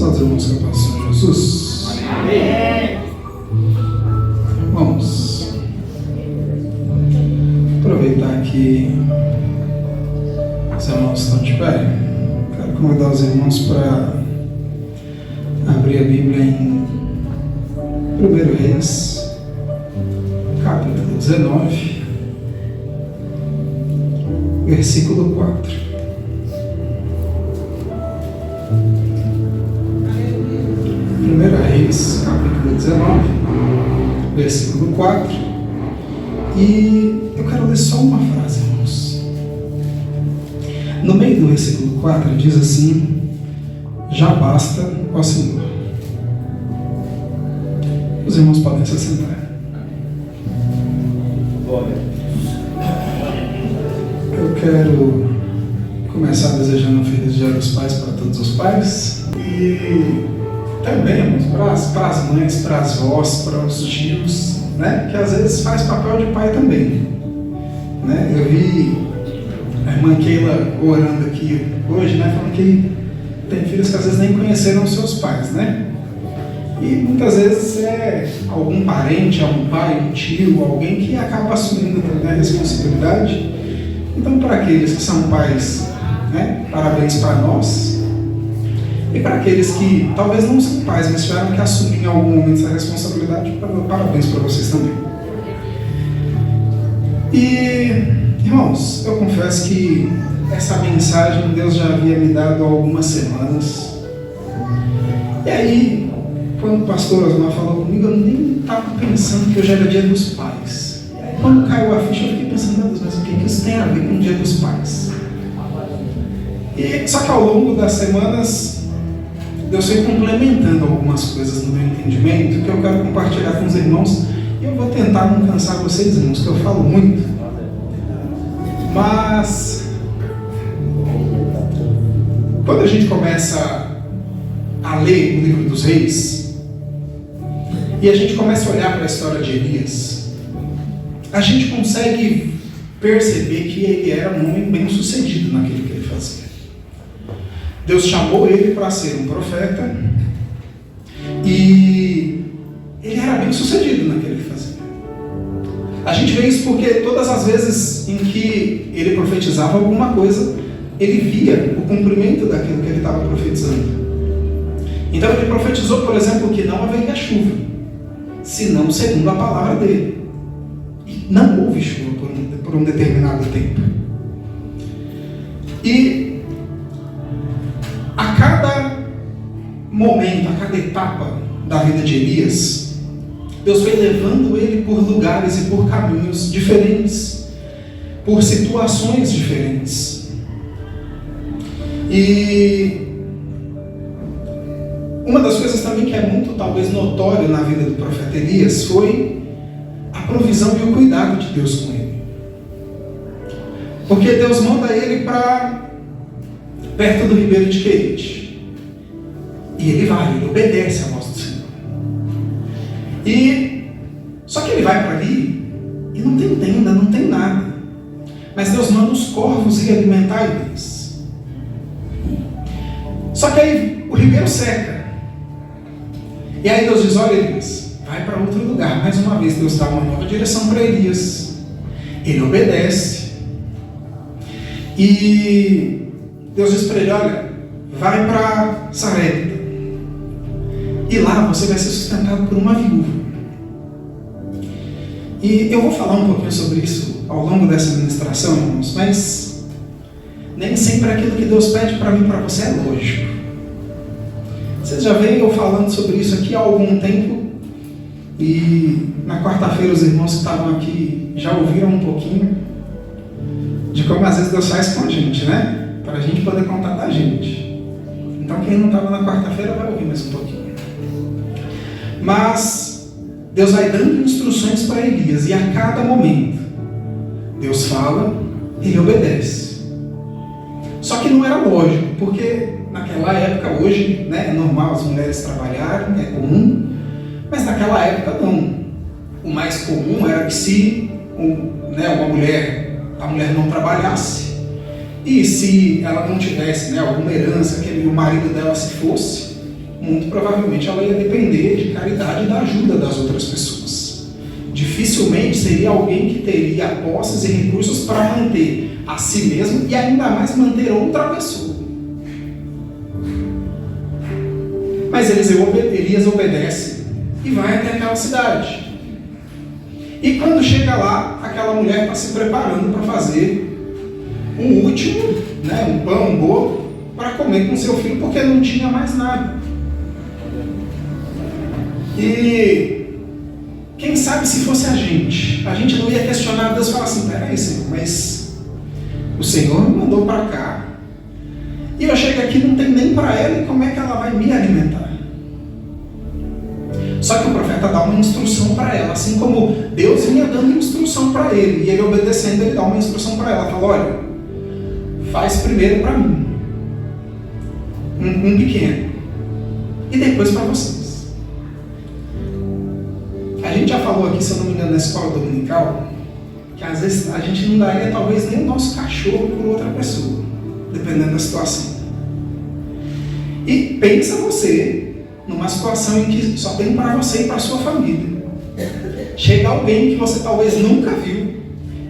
Saúde, irmãos, que a paz do Senhor Jesus. Amém. Vamos aproveitar que os irmãos estão de pé. Quero convidar os irmãos para abrir a Bíblia em 1 Reis, capítulo 19, versículo 4. Reis, capítulo 19, versículo 4. E eu quero ler só uma frase, irmãos. No meio do versículo 4 diz assim: já basta, ó Senhor. Os irmãos podem se assentar. Eu quero começar desejando um feliz Dia dos Pais para todos os pais. E também para as mães, para as vós, para os tios, né? Que às vezes faz papel de pai também, né? Eu vi a irmã Keila orando aqui hoje, né? Falando que tem filhos que às vezes nem conheceram os seus pais, né? E muitas vezes é algum parente, algum pai, um tio, alguém que acaba assumindo também a responsabilidade. Então, para aqueles que são pais, né? Parabéns para nós. E para aqueles que talvez não são pais, mas tiveram que assumir em algum momento essa responsabilidade, parabéns para vocês também. E, irmãos, eu confesso que essa mensagem Deus já havia me dado há algumas semanas. E aí, quando o pastor Osmar falou comigo, eu nem estava pensando que hoje era Dia dos Pais. E aí, quando caiu a ficha, eu fiquei pensando, meu Deus, mas o que isso tem a ver com o Dia dos Pais? E, só que ao longo das semanas, Deus foi complementando algumas coisas no meu entendimento que eu quero compartilhar com os irmãos. E eu vou tentar não cansar vocês, irmãos, que eu falo muito. Mas quando a gente começa a ler o livro dos Reis e a gente começa a olhar para a história de Elias, a gente consegue perceber que ele era um homem bem sucedido naquilo que ele fazia. Deus chamou ele para ser um profeta e ele era bem sucedido naquilo que fazia. A gente vê isso porque todas as vezes em que ele profetizava alguma coisa, ele via o cumprimento daquilo que ele estava profetizando. Então ele profetizou, por exemplo, que não haveria chuva, senão segundo a palavra dele. E não houve chuva por um determinado tempo. E a cada momento, a cada etapa da vida de Elias, Deus foi levando ele por lugares e por caminhos diferentes, por situações diferentes. E uma das coisas também que é muito, talvez, notório na vida do profeta Elias foi a provisão e o cuidado de Deus com ele. Porque Deus manda ele para perto do ribeiro de Querite. E ele vai, ele obedece à voz do Senhor. E só que ele vai para ali e não tem tenda, não tem nada. Mas Deus manda os corvos ir alimentar eles. Só que aí o ribeiro seca. E aí Deus diz: olha, Elias, vai para outro lugar. Mais uma vez Deus dá uma nova direção para Elias. Ele obedece. E Deus diz para ele: olha, vai para Sarepta. E lá você vai ser sustentado por uma viúva. E eu vou falar um pouquinho sobre isso ao longo dessa ministração, irmãos, mas nem sempre aquilo que Deus pede para mim e para você é lógico. Vocês já veem eu falando sobre isso aqui há algum tempo. E na quarta-feira os irmãos que estavam aqui já ouviram um pouquinho de como às vezes Deus faz com a gente, né? Para a gente poder contar da gente. Então quem não estava na quarta-feira vai ouvir mais um pouquinho. Mas Deus vai dando instruções para Elias, e a cada momento Deus fala, ele obedece. Só que não era lógico, porque naquela época, hoje, né, é normal as mulheres trabalharem, é comum, mas naquela época não. O mais comum era que se a mulher não trabalhasse, e se ela não tivesse, né, alguma herança, que o marido dela se fosse, muito provavelmente ela ia depender de caridade e da ajuda das outras pessoas. Dificilmente seria alguém que teria posses e recursos para manter a si mesmo e ainda mais manter outra pessoa. Mas Elias obedece e vai até aquela cidade. E quando chega lá, aquela mulher está se preparando para fazer um último, um pão, um bolo, para comer com seu filho, porque não tinha mais nada. E quem sabe se fosse a gente não ia questionar Deus e falar assim: peraí, Senhor, mas o Senhor me mandou para cá, e eu chego aqui e não tem nem para ela, e como é que ela vai me alimentar? Só que o profeta dá uma instrução para ela, assim como Deus vinha dando instrução para ele, e ele obedecendo, ele dá uma instrução para ela, fala: olha, faz primeiro para mim, um pequeno, e depois para vocês. A gente já falou aqui, se eu não me engano, na escola dominical, que às vezes a gente não daria talvez nem o nosso cachorro por outra pessoa, dependendo da situação. E pensa você numa situação em que só tem para você e para sua família. Chega alguém que você talvez nunca viu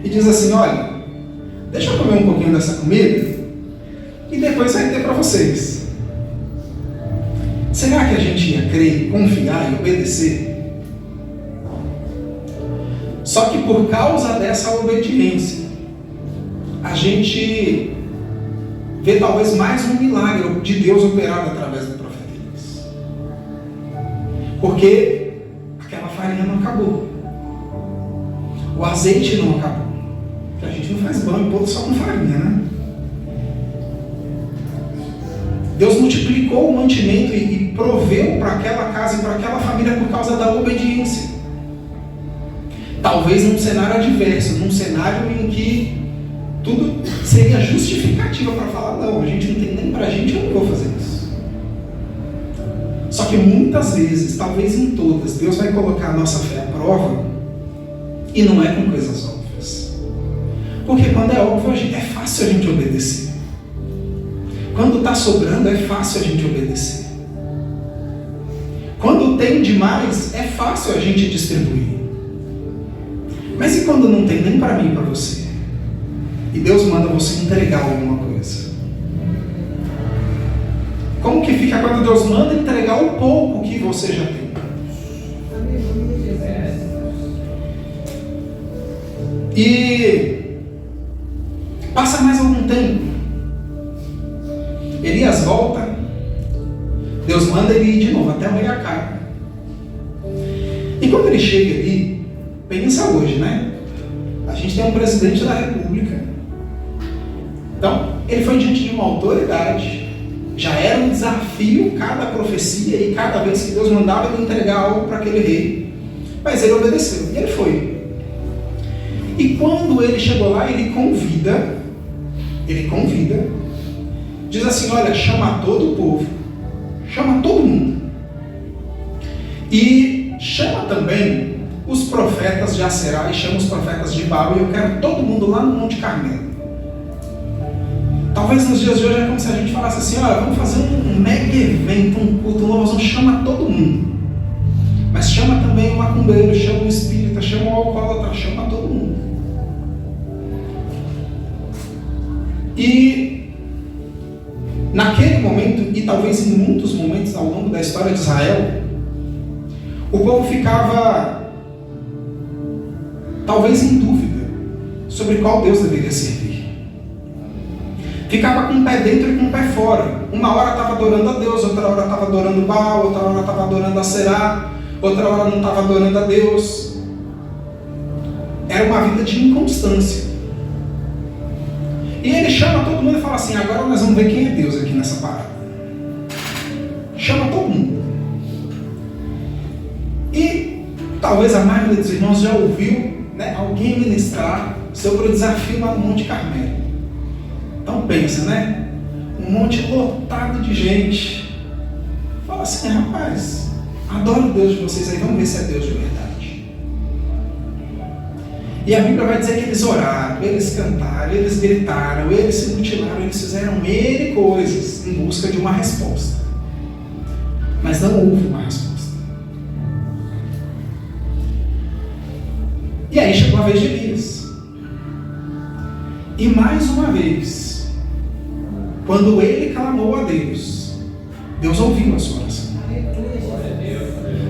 e diz assim: olha, deixa eu comer um pouquinho dessa comida e depois vai ter para vocês. Será que a gente ia crer, confiar e obedecer? Só que por causa dessa obediência, a gente vê talvez mais um milagre de Deus operado através do profeta Elias. Porque aquela farinha não acabou. O azeite não acabou. Porque a gente não faz banho todo só com farinha, né? Deus multiplicou o mantimento e proveu para aquela casa e para aquela família por causa da obediência. Talvez num cenário adverso, num cenário em que tudo seria justificativa para falar: não, a gente não tem nem para a gente, eu não vou fazer isso. Só que muitas vezes, talvez em todas, Deus vai colocar a nossa fé à prova e não é com coisas óbvias. Porque quando é óbvio, é fácil a gente obedecer. Quando está sobrando, é fácil a gente obedecer. Quando tem demais, é fácil a gente distribuir. Mas e quando não tem nem para mim e para você? E Deus manda você entregar alguma coisa? Como que fica quando Deus manda entregar o pouco que você já tem? E passa mais algum tempo. Elias volta. Deus manda ele ir de novo até o rei Acabe. E quando ele chega ali, pensa hoje, né? A gente tem um presidente da República. Então, ele foi diante de uma autoridade. Já era um desafio cada profecia e cada vez que Deus mandava ele entregar algo para aquele rei. Mas ele obedeceu e ele foi. E quando ele chegou lá, ele convida, diz assim: olha, chama todo o povo, chama todo mundo. E chama também os profetas de Aserá e chama os profetas de Baal, e eu quero todo mundo lá no Monte Carmelo. Talvez nos dias de hoje é como se a gente falasse assim: olha, vamos fazer um mega evento, um culto novo, nós vamos chamar todo mundo. Mas chama também o macumbeiro, chama o espírita, chama o alcoólatra, chama todo mundo. E naquele momento, e talvez em muitos momentos ao longo da história de Israel, o povo ficava talvez em dúvida sobre qual Deus deveria servir. Ficava com um pé dentro e com um pé fora. Uma hora estava adorando a Deus, outra hora estava adorando Baal, outra hora estava adorando a Aserá, outra hora não estava adorando a Deus. Era uma vida de inconstância. E ele chama todo mundo e fala assim: agora nós vamos ver quem é Deus aqui nessa parada. Chama todo mundo. E talvez a maioria dos irmãos já ouviu, né, alguém ministrar sobre o desafio lá no Monte Carmelo. Então pensa, né? Um monte lotado de gente. Fala assim: rapaz, adoro o Deus de vocês aí, vamos ver se é Deus de verdade. E a Bíblia vai dizer que eles oraram, eles cantaram, eles gritaram, eles se mutilaram, eles fizeram N coisas em busca de uma resposta. Mas não houve uma resposta. E aí chegou a vez de Elias. E mais uma vez, quando ele clamou a Deus, Deus ouviu a sua oração.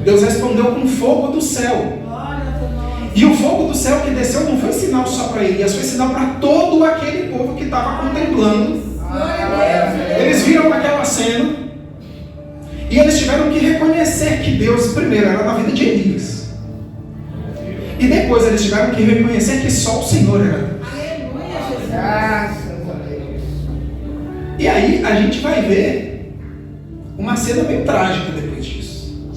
Deus respondeu com fogo do céu. E o fogo do céu que desceu não foi sinal só para Elias, foi sinal para todo aquele povo que estava contemplando. Eles viram aquela cena e eles tiveram que reconhecer que Deus primeiro era na vida de Elias. E depois eles tiveram que reconhecer que só o Senhor era Deus. E aí a gente vai ver uma cena bem trágica depois disso.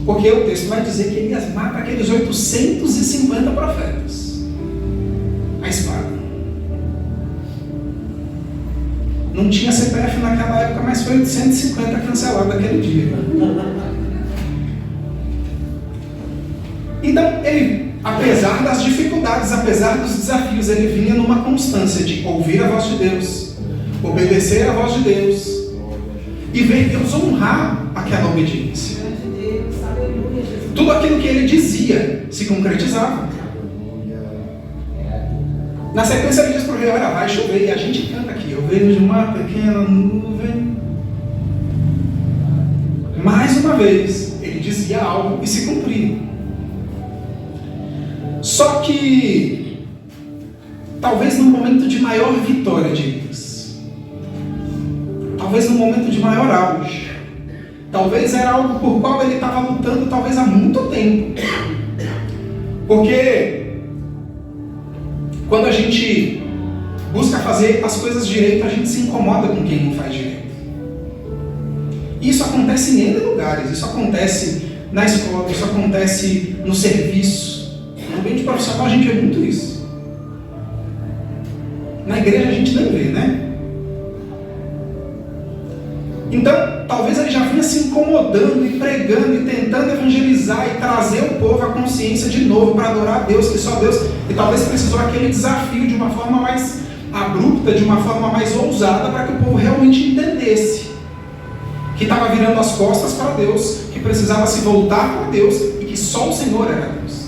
Porque o texto vai dizer que Elias mata aqueles 850 profetas. A espada. Não tinha CPF naquela época, mas foi 850 cancelado naquele dia. Então, ele, apesar das dificuldades, apesar dos desafios, ele vinha numa constância de ouvir a voz de Deus, obedecer a voz de Deus e ver Deus honrar aquela obediência. Tudo aquilo que ele dizia se concretizava. Na sequência ele diz para o rei: olha, vai chover. E a gente canta aqui: eu vejo uma pequena nuvem. Mais uma vez, ele dizia algo e se cumpria. Só que, talvez no momento de maior vitória de Elias, talvez no momento de maior auge, talvez era algo por qual ele estava lutando talvez há muito tempo. Porque quando a gente busca fazer as coisas direito, a gente se incomoda com quem não faz direito. Isso acontece em N lugares. Isso acontece na escola, isso acontece no serviço. No ambiente profissional a gente vê muito isso. Na igreja a gente nem vê, né? Então, talvez ele já vinha se incomodando e pregando e tentando evangelizar e trazer o povo à consciência de novo para adorar a Deus, que só Deus, e talvez precisou aquele desafio de uma forma mais abrupta, de uma forma mais ousada, para que o povo realmente entendesse que estava virando as costas para Deus, que precisava se voltar para Deus e que só o Senhor era Deus.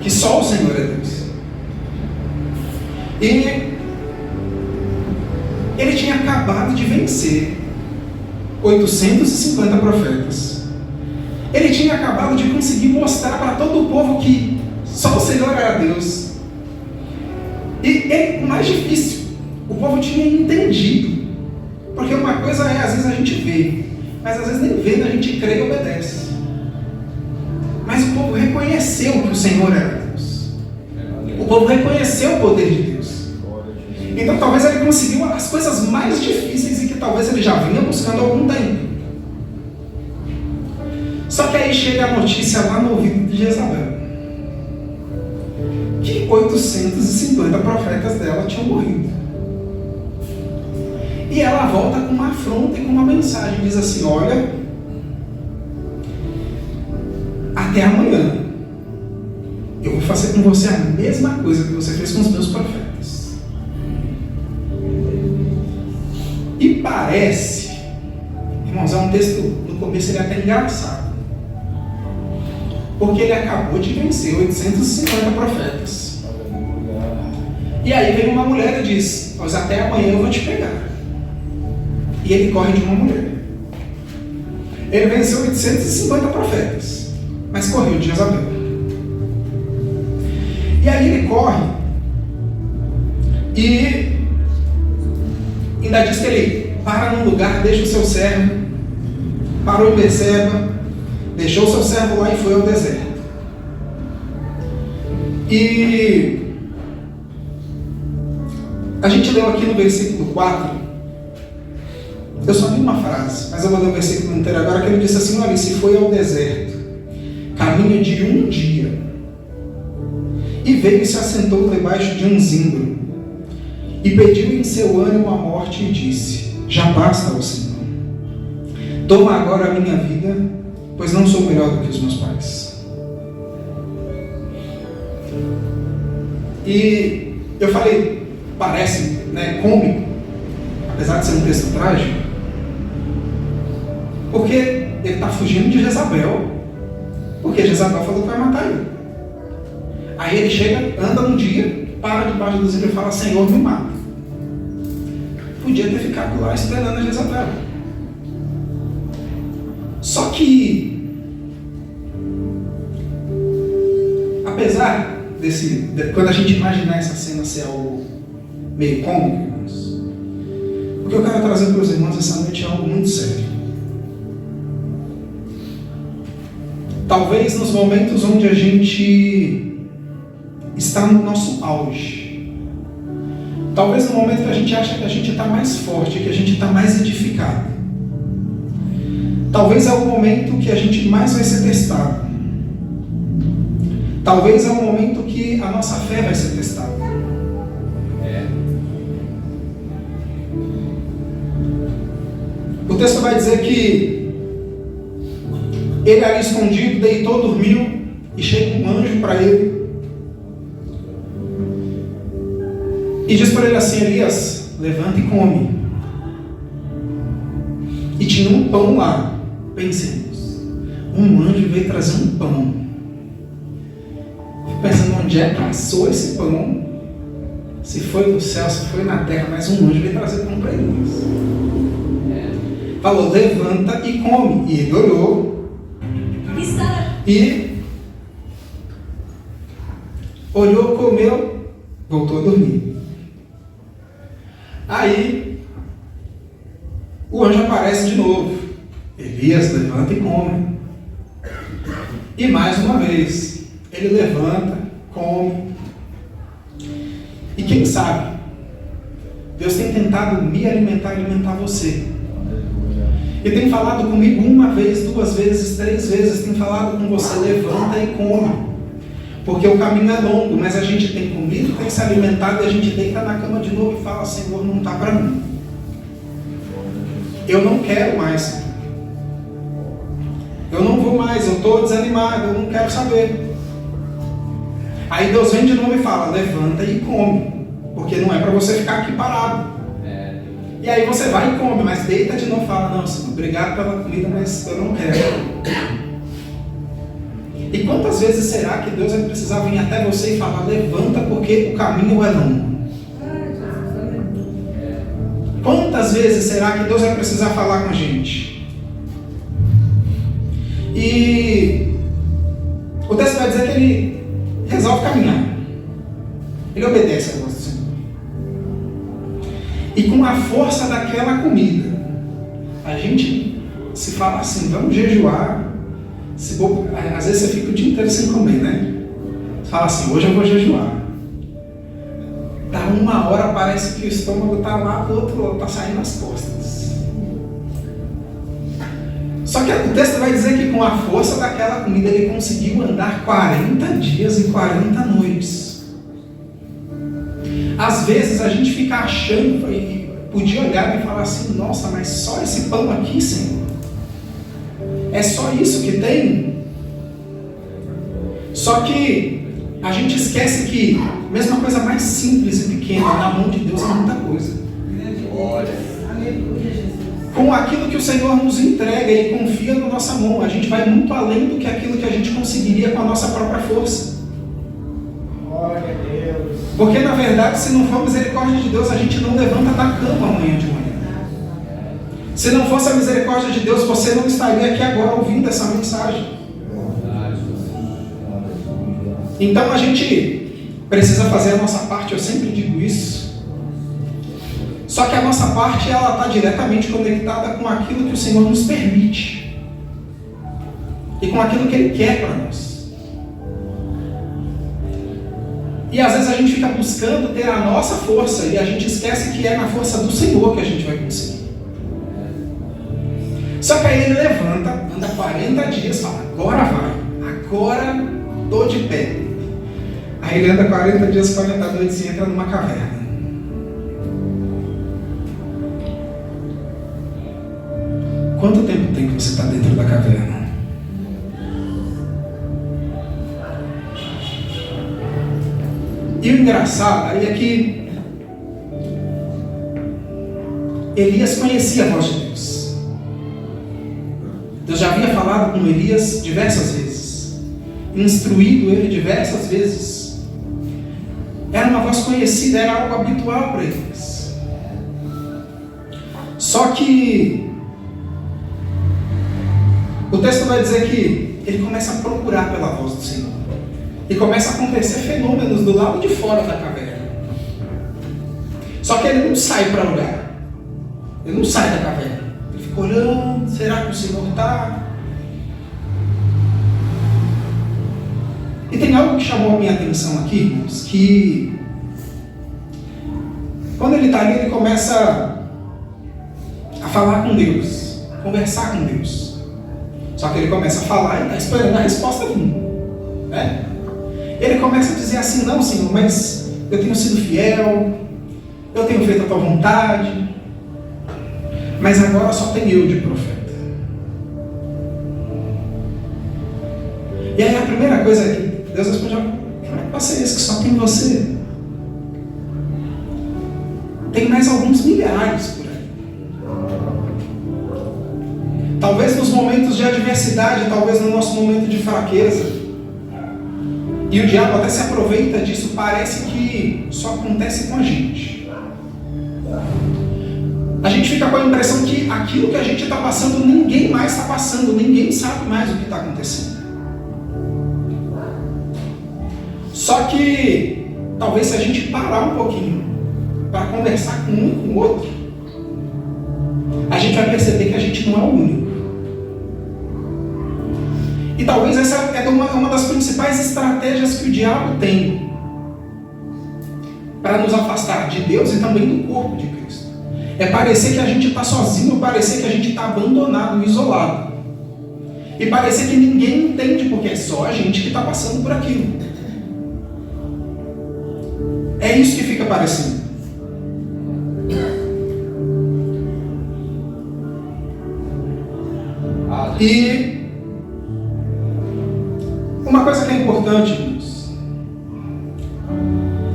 Que só o Senhor é Deus. E ele tinha acabado de vencer 850 profetas. Ele tinha acabado de conseguir mostrar para todo o povo que só o Senhor era Deus. E o mais difícil, o povo tinha entendido. Porque uma coisa é, às vezes a gente vê, mas às vezes nem vê, a gente crê e obedece. Mas o povo reconheceu que o Senhor era Deus. O povo reconheceu o poder de Deus. Então talvez ele conseguiu as coisas mais difíceis e que talvez ele já vinha buscando há algum tempo. Só que aí chega a notícia lá no ouvido de Jezabel, que 850 profetas dela tinham morrido. E ela volta com uma afronta e com uma mensagem. Diz assim: olha, até amanhã eu vou fazer com você a mesma coisa que você fez com os meus profetas. E parece, irmãos, é um texto, no começo ele é até engraçado, porque ele acabou de vencer 850 profetas. E aí vem uma mulher e diz: mas até amanhã eu vou te pegar. E ele corre de uma mulher. Ele venceu 850 profetas, mas correu de Jezabel. E aí ele corre e ainda diz que ele para num lugar, deixa o seu servo, parou em Beceba, deixou o seu servo lá e foi ao deserto. E a gente leu aqui no versículo 4, eu só li uma frase, mas eu vou ler o versículo inteiro agora, que ele disse assim: olha, se foi ao deserto, caminho de um dia, e veio e se assentou debaixo de um zimbro, e pediu em seu ânimo a morte e disse: já basta, ó Senhor, toma agora a minha vida, pois não sou melhor do que os meus pais. E eu falei, parece, cômico, apesar de ser um texto trágico, Porque ele está fugindo de Jezabel. Porque Jezabel falou que vai matar ele. Aí ele chega, anda um dia, para debaixo do zelo e fala: Senhor, me mata. Podia ter ficado lá esperando a Jezabel. Só que, apesar quando a gente imaginar essa cena ser algo meio cômico, irmãos, o que eu quero trazer para os irmãos essa noite é algo muito sério. Talvez nos momentos onde a gente está no nosso auge, talvez no momento que a gente acha que a gente está mais forte, que a gente está mais edificado, talvez é o momento que a gente mais vai ser testado. Talvez é o momento que a nossa fé vai ser testada. O texto vai dizer que ele ali escondido, deitou, dormiu, e chega um anjo para ele e diz para ele assim: Elias, levanta e come. E tinha um pão lá. Pensemos, um anjo veio trazer um pão. Fico pensando onde é que passou esse pão. Se foi no céu, se foi na terra, mas um anjo veio trazer pão para Elias. Falou: levanta e come. E ele olhou e olhou, comeu, voltou a dormir. Aí o anjo aparece de novo: Elias, levanta e come. E mais uma vez ele levanta, come. E quem sabe Deus tem tentado me alimentar e alimentar você. Ele tem falado comigo uma vez, duas vezes, três vezes. Tem falado com você: levanta e come. Porque o caminho é longo, mas a gente tem comido, tem se alimentado, e a gente deita na cama de novo e fala: Senhor, não está para mim. Eu não quero mais. Eu não vou mais, eu estou desanimado, eu não quero saber. Aí Deus vem de novo e fala: levanta e come. Porque não é para você ficar aqui parado. E aí você vai e come, mas deita de novo e fala: não, Senhor, obrigado pela comida, mas eu não quero. E quantas vezes será que Deus vai precisar vir até você e falar: levanta, porque o caminho é longo? Quantas vezes será que Deus vai precisar falar com a gente? E o texto vai dizer que ele resolve caminhar. Ele obedece a voz do Senhor. E com a força daquela comida, a gente se fala assim: vamos jejuar. Às vezes você fica o dia inteiro sem comer, né? Você fala assim: hoje eu vou jejuar. Dá uma hora, parece que o estômago está lá do outro lado, está saindo as costas. Só que o texto vai dizer que com a força daquela comida ele conseguiu andar 40 dias e 40 noites. Às vezes a gente fica achando, e podia olhar e falar assim: nossa, mas só esse pão aqui, Senhor? É só isso que tem? Só que a gente esquece que mesmo a coisa mais simples e pequena na mão de Deus é muita coisa. Com aquilo que o Senhor nos entrega e confia na nossa mão, a gente vai muito além do que aquilo que a gente conseguiria com a nossa própria força. Porque na verdade, se não for misericórdia de Deus, a gente não levanta da cama amanhã de manhã. Se não fosse a misericórdia de Deus, você não estaria aqui agora ouvindo essa mensagem. Então a gente precisa fazer a nossa parte, eu sempre digo isso. Só que a nossa parte, ela está diretamente conectada com aquilo que o Senhor nos permite. E com aquilo que Ele quer para nós. E às vezes a gente fica buscando ter a nossa força e a gente esquece que é na força do Senhor que a gente vai conseguir. Só que aí ele levanta, anda 40 dias e fala: agora vai, agora estou de pé. Aí ele anda 40 dias, 40 noites e entra numa caverna. Quanto tempo tem que você está dentro da caverna? E o engraçado aí é que Elias conhecia a voz de Deus. Deus já havia falado com Elias diversas vezes, instruído ele diversas vezes. Era uma voz conhecida, era algo habitual para eles. Só que o texto vai dizer que ele começa a procurar pela voz do Senhor. E começa a acontecer fenômenos do lado de fora da caverna. Só que ele não sai para olhar. Ele não sai da caverna. Ele fica olhando, será que o Senhor está? E tem algo que chamou a minha atenção aqui, irmãos, que quando ele está ali, ele começa a falar com Deus, a conversar com Deus. Só que ele começa a falar e está esperando a resposta vir, né? Ele começa a dizer assim: não, Senhor, mas eu tenho sido fiel, eu tenho feito a tua vontade, mas agora só tem eu de profeta. E aí a primeira coisa é que Deus responde: como é que pode ser isso que só tem você? Tem mais alguns milhares por aí. Talvez nos momentos de adversidade, talvez no nosso momento de fraqueza. E o diabo até se aproveita disso, parece que só acontece com a gente. A gente fica com a impressão que aquilo que a gente está passando, ninguém mais está passando, ninguém sabe mais o que está acontecendo. Só que, talvez se a gente parar um pouquinho, para conversar com um e com o outro, a gente vai perceber que a gente não é o único. E talvez essa é uma das principais estratégias que o diabo tem para nos afastar de Deus e também do corpo de Cristo. É parecer que a gente está sozinho, parecer que a gente está abandonado, isolado. E parecer que ninguém entende, porque é só a gente que está passando por aquilo. É isso que fica parecendo. E uma coisa que é importante, irmãos,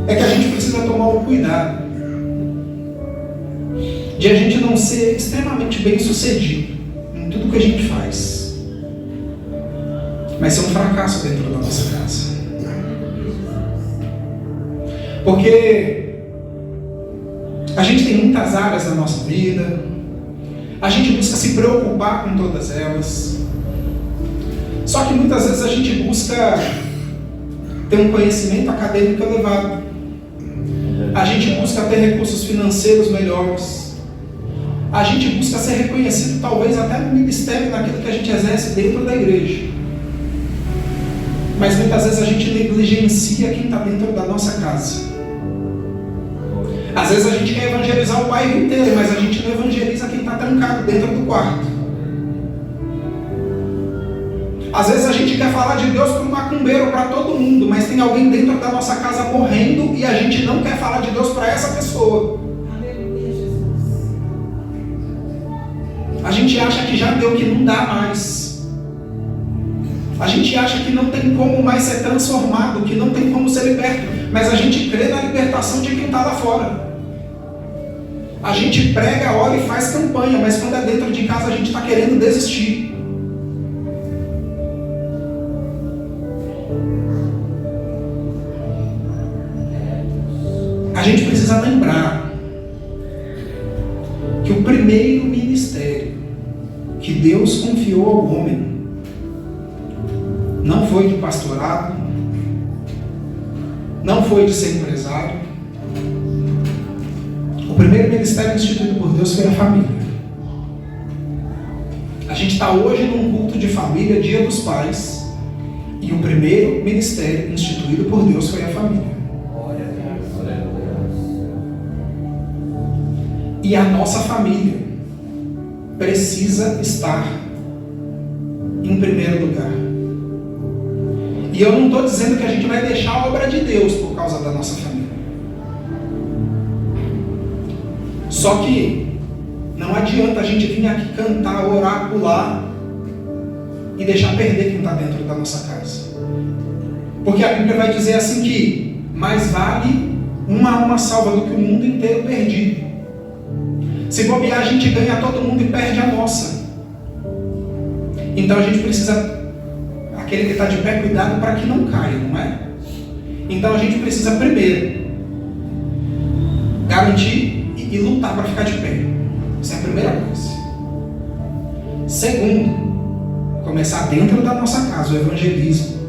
é que a gente precisa tomar um cuidado de a gente não ser extremamente bem sucedido em tudo que a gente faz, mas ser um fracasso dentro da nossa casa. Porque a gente tem muitas áreas na nossa vida, a gente busca se preocupar com todas elas. Só que muitas vezes a gente busca ter um conhecimento acadêmico elevado. A gente busca ter recursos financeiros melhores. A gente busca ser reconhecido talvez até no ministério, naquilo que a gente exerce dentro da igreja. Mas muitas vezes a gente negligencia quem está dentro da nossa casa. Às vezes a gente quer evangelizar o bairro inteiro, mas a gente não evangeliza quem está trancado dentro do quarto. Às vezes a gente quer falar de Deus para um macumbeiro, para todo mundo, mas tem alguém dentro da nossa casa morrendo e a gente não quer falar de Deus para essa pessoa. Aleluia, Jesus. A gente acha que já deu, que não dá mais. A gente acha que não tem como mais ser transformado, que não tem como ser liberto, mas a gente crê na libertação de quem está lá fora. A gente prega, ora e faz campanha, mas quando é dentro de casa a gente está querendo desistir. A gente precisa lembrar que o primeiro ministério que Deus confiou ao homem não foi de pastorado, não foi de ser empresário. O primeiro ministério instituído por Deus foi a família. A gente está hoje num culto de família, Dia dos Pais, e o primeiro ministério instituído por Deus foi a família. E a nossa família precisa estar em primeiro lugar. E eu não estou dizendo que a gente vai deixar a obra de Deus por causa da nossa família. Só que não adianta a gente vir aqui cantar, orar, pular e deixar perder quem está dentro da nossa casa. Porque a Bíblia vai dizer assim que mais vale uma alma salva do que o mundo inteiro perdido. Se bobear, a gente ganha todo mundo e perde a nossa. Então a gente precisa, aquele que está de pé, cuidado para que não caia, não é? Então a gente precisa primeiro garantir e lutar para ficar de pé. Essa é a primeira coisa. Segundo, começar dentro da nossa casa o evangelismo.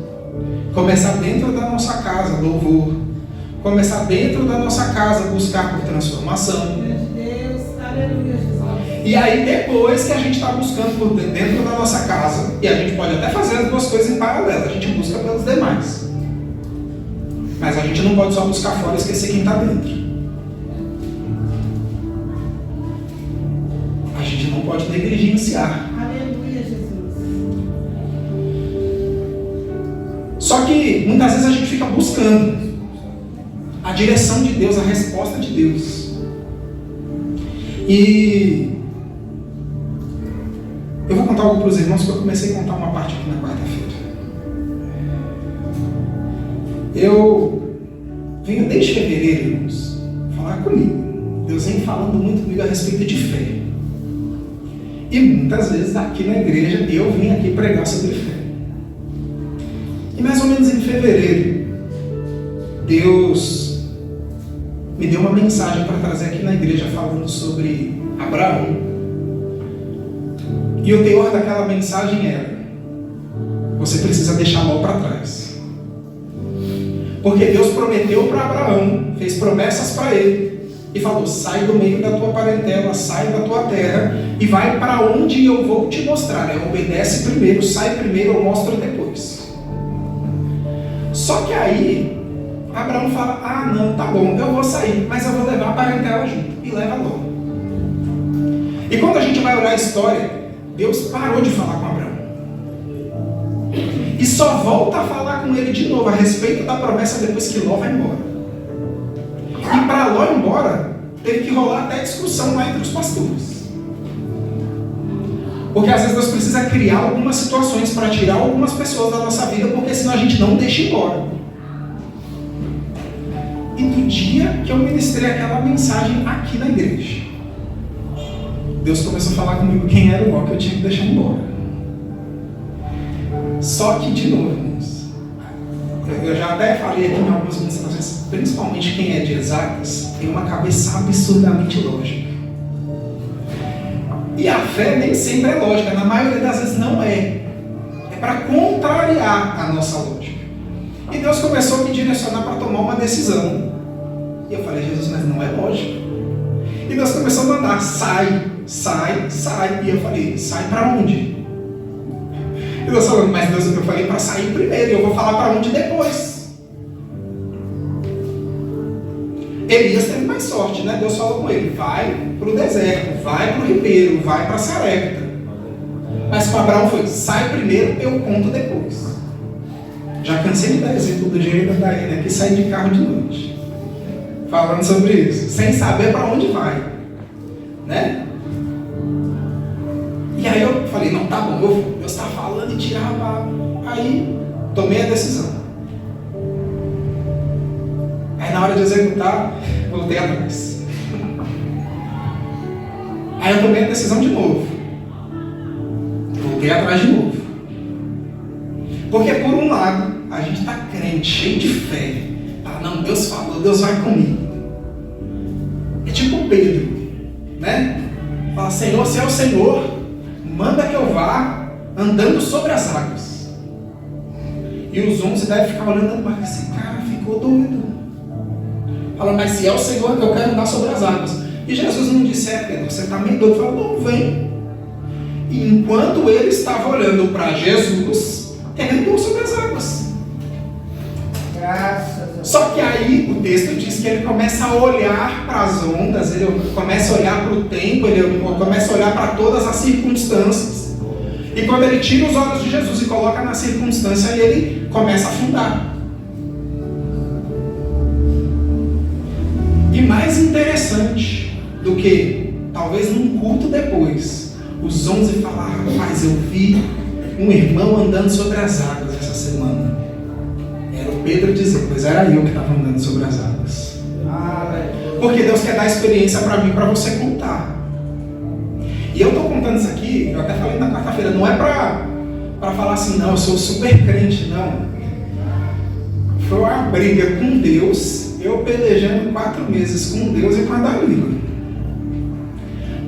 Começar dentro da nossa casa louvor. Começar dentro da nossa casa buscar por transformação. Meu Deus, aleluia, Jesus. E aí depois que a gente está buscando por dentro da nossa casa, e a gente pode até fazer as duas coisas em paralelo, a gente busca pelos demais. Mas a gente não pode só buscar fora e esquecer quem está dentro. A gente não pode negligenciar. Aleluia, Jesus. Só que muitas vezes a gente fica buscando a direção de Deus, a resposta de Deus. E eu vou contar algo para os irmãos, porque eu comecei a contar uma parte aqui na quarta-feira. Eu venho desde fevereiro, irmãos, falar comigo. Deus vem falando muito comigo a respeito de fé. E muitas vezes aqui na igreja eu vim aqui pregar sobre fé. E mais ou menos em fevereiro, Deus me deu uma mensagem para trazer aqui na igreja falando sobre Abraão. E o teor daquela mensagem era: você precisa deixar Ló para trás. Porque Deus prometeu para Abraão, fez promessas para ele, e falou: sai do meio da tua parentela, sai da tua terra, e vai para onde eu vou te mostrar. Obedece primeiro, sai primeiro, eu mostro depois. Só que aí, Abraão fala: ah não, tá bom, eu vou sair, mas eu vou levar a parentela junto. E leva Ló. E quando a gente vai olhar a história, Deus parou de falar com Abraão. E só volta a falar com ele de novo a respeito da promessa depois que Ló vai embora. E para Ló ir embora, teve que rolar até discussão lá entre os pastores. Porque às vezes Deus precisa criar algumas situações para tirar algumas pessoas da nossa vida, porque senão a gente não deixa embora. E do dia que eu ministrei aquela mensagem aqui na igreja, Deus começou a falar comigo quem era o Ló que eu tinha que deixar embora. Só que, de novo, irmãos, eu já até falei aqui em algumas ministrações, principalmente quem é de exatas, tem uma cabeça absurdamente lógica. E a fé nem sempre é lógica, na maioria das vezes não é. É para contrariar a nossa lógica. E Deus começou a me direcionar para tomar uma decisão. E eu falei: Jesus, mas não é lógico. E Deus começou a mandar: sai, sai, sai. E eu falei: sai para onde? E Deus falando: mas Deus, eu falei para sair primeiro, eu vou falar para onde depois. Elias teve mais sorte, né? Deus falou com ele: vai para o deserto, vai para o ribeiro, vai para Sarepta. Mas para Abraão foi: sai primeiro, eu conto depois. Já cansei de dar exemplo do Direito da Daí, que sai de carro de noite, falando sobre isso, sem saber para onde vai, né? E aí eu falei: não, tá bom, Deus está falando e tirava. Aí tomei a decisão. Aí na hora de executar, voltei atrás. Aí eu tomei a decisão de novo. Voltei atrás de novo. Porque por um lado, a gente está crente, cheio de fé. Ah, não, Deus falou, Deus vai comigo. É tipo Pedro, né? Fala: Senhor, se é o Senhor, manda que eu vá andando sobre as águas. E os 11 devem ficar olhando para esse cara, ficou doido. Fala: mas se é o Senhor, eu quero andar sobre as águas. E Jesus não disse: Pedro, você está meio doido. Falou: não, vem. E enquanto ele estava olhando para Jesus, ele andou sobre as águas. Graças a Deus. Só que aí o texto diz que ele começa a olhar para as ondas, ele começa a olhar para o tempo, ele começa a olhar para todas as circunstâncias. E quando ele tira os olhos de Jesus e coloca na circunstância, ele começa a afundar. E mais interessante do que, talvez num culto depois, os 11 falaram: mas eu vi um irmão andando sobre as águas essa semana. Era o Pedro dizendo: pois era eu que estava andando sobre as águas. Porque Deus quer dar experiência para mim, para você contar. E eu estou contando isso aqui, eu até falei na quarta-feira, não é para falar assim, não, eu sou super crente, não. Foi uma briga com Deus, eu pelejando 4 meses com Deus e com a Dalila.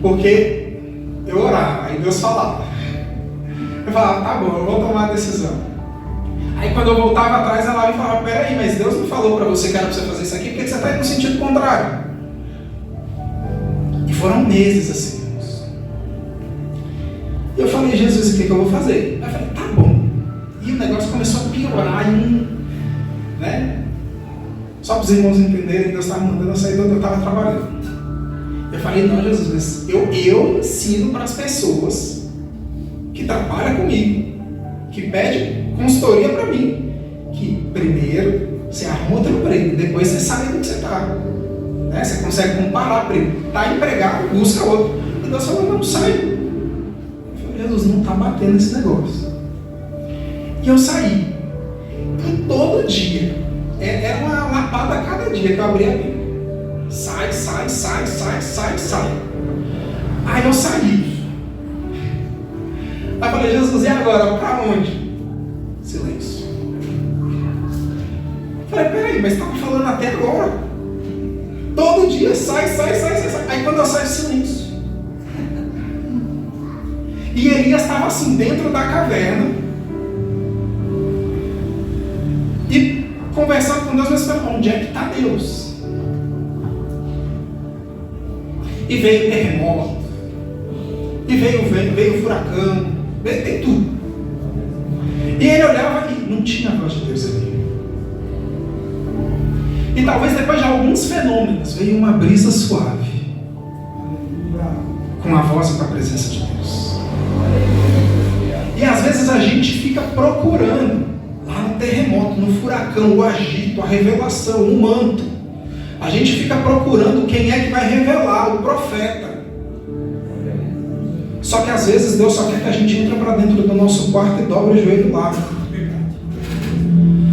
Porque eu orava, aí Deus falava. Eu falava, tá bom, eu vou tomar a decisão. Aí quando eu voltava atrás, ela me falava, peraí, mas Deus não falou pra você que era pra você fazer isso aqui, porque você tá indo no sentido contrário. E foram meses assim. E eu falei, Jesus, o que eu vou fazer? Eu falei, tá bom. E o negócio começou a piorar né? Só para os irmãos entenderem, Deus estava mandando eu sair de onde eu estava trabalhando. Eu falei, não, Jesus, mas eu ensino para as pessoas que trabalham comigo, que pedem consultoria para mim, que primeiro você arruma outro emprego, depois você sai do que você está. Né? Você consegue comparar, está empregado, busca outro. E Deus falou, não, sai. Eu falei, Jesus, não está batendo esse negócio. E eu saí. E todo dia, era uma lapada a cada dia que eu abria a Bíblia. Sai. Aí eu saí. Aí eu falei, Jesus, e agora? Pra onde? Silêncio. Eu falei, peraí, mas estava falando até agora. Todo dia, sai. Aí quando eu saio, silêncio. E Elias estava assim, dentro da caverna. E conversando com Deus, mas onde é que está Deus? E veio terremoto, e veio furacão, veio tudo. E ele olhava e não tinha a voz de Deus ali. E talvez depois de alguns fenômenos, veio uma brisa suave, com a voz e com a presença de Deus. E às vezes a gente fica procurando, lá no terremoto, no furacão, o agito, a revelação, o manto. A gente fica procurando quem é que vai revelar, o profeta. Só que às vezes Deus só quer que a gente entre para dentro do nosso quarto e dobre o joelho lá.